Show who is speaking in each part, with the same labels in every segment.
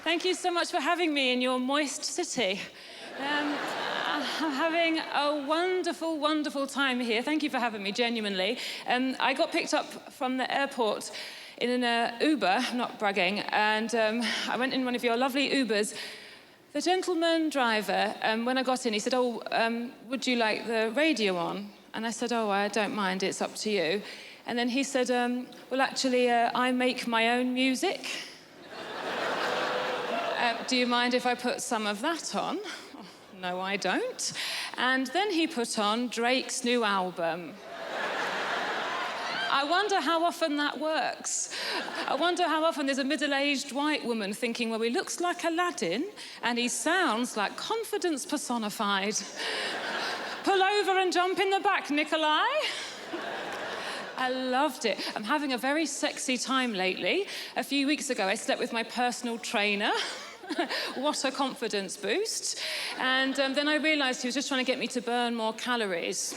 Speaker 1: Thank you so much for having me in your moist city. I'm having a wonderful, wonderful time here. Thank you for having me, genuinely. I got picked up from the airport in an Uber, not bragging, and I went in one of your lovely Ubers. The gentleman driver, when I got in, he said, would you like the radio on? And I said, I don't mind, it's up to you. And then he said, well, actually, I make my own music. Do you mind if I put some of that on? Oh, no, I don't. And then he put on Drake's new album. I wonder how often that works. I wonder how often there's a middle-aged white woman thinking, well, he looks like Aladdin and he sounds like confidence personified. Pull over and jump in the back, Nikolai. I loved it. I'm having a very sexy time lately. A few weeks ago, I slept with my personal trainer. What a confidence boost. And then I realised he was just trying to get me to burn more calories.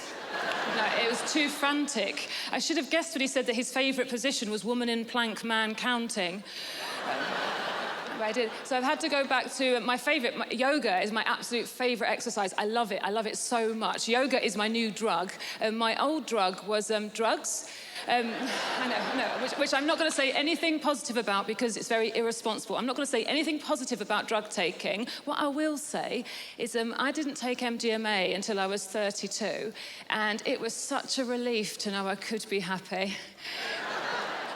Speaker 1: No, it was too frantic. I should have guessed when he said that his favourite position was woman in plank, man counting. I did. So I've had to go back to my favourite. Yoga is my absolute favourite exercise. I love it. I love it so much. Yoga is my new drug. My old drug was drugs. I know, which I'm not going to say anything positive about because it's very irresponsible. I'm not going to say anything positive about drug taking. What I will say is I didn't take MDMA until I was 32, and it was such a relief to know I could be happy.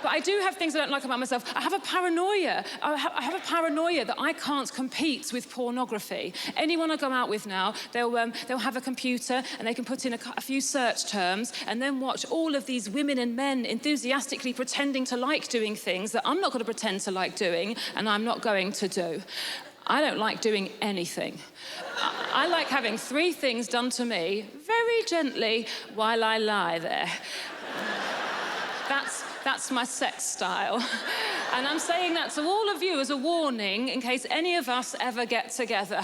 Speaker 1: But I do have things I don't like about myself. I have a paranoia. I have a paranoia that I can't compete with pornography. Anyone I go out with now, they'll have a computer and they can put in a few search terms and then watch all of these women and men enthusiastically pretending to like doing things that I'm not going to pretend to like doing and I'm not going to do. I don't like doing anything. I like having 3 things done to me very gently while I lie there. That's my sex style. And I'm saying that to all of you as a warning in case any of us ever get together.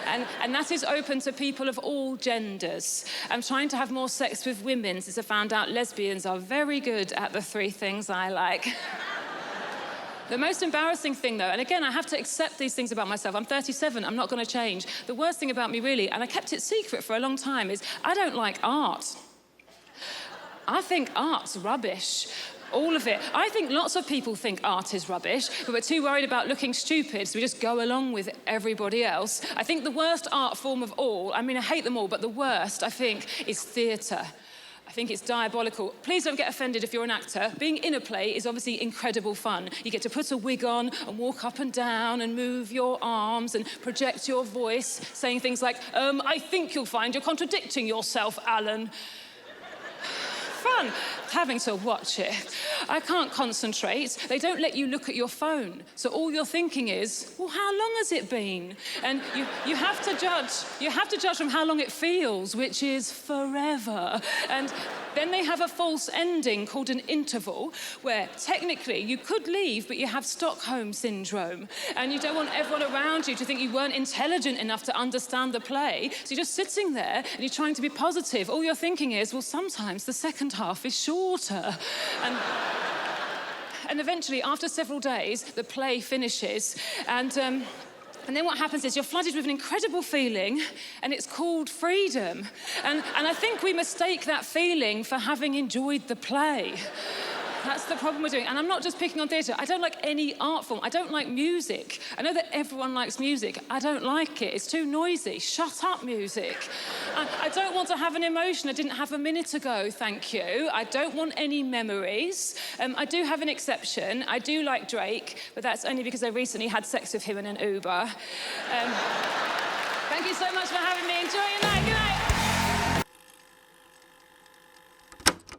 Speaker 1: And that is open to people of all genders. I'm trying to have more sex with women since I found out lesbians are very good at the 3 things I like. The most embarrassing thing, though, and again, I have to accept these things about myself. I'm 37, I'm not going to change. The worst thing about me, really, and I kept it secret for a long time, is I don't like art. I think art's rubbish. All of it. I think lots of people think art is rubbish, but we're too worried about looking stupid, so we just go along with everybody else. I think the worst art form of all, I mean, I hate them all, but the worst, I think, is theatre. I think it's diabolical. Please don't get offended if you're an actor. Being in a play is obviously incredible fun. You get to put a wig on and walk up and down and move your arms and project your voice, saying things like, I think you'll find you're contradicting yourself, Alan. Fun having to watch it. I can't concentrate. They don't let you look at your phone. So all you're thinking is, well, how long has it been? And you have to judge. You have to judge from how long it feels, which is forever. And then they have a false ending called an interval, where technically you could leave, but you have Stockholm syndrome. And you don't want everyone around you to think you weren't intelligent enough to understand the play. So you're just sitting there and you're trying to be positive. All you're thinking is, well, sometimes the second half is shorter. And eventually, after several days, the play finishes. And then what happens is you're flooded with an incredible feeling, and it's called freedom. And I think we mistake that feeling for having enjoyed the play. That's the problem we're doing. And I'm not just picking on theatre. I don't like any art form. I don't like music. I know that everyone likes music. I don't like it. It's too noisy. Shut up, music. I don't want to have an emotion I didn't have a minute ago, thank you. I don't want any memories. I do have an exception. I do like Drake, but that's only because I recently had sex with him in an Uber. Thank you so much for having me. Enjoy your night.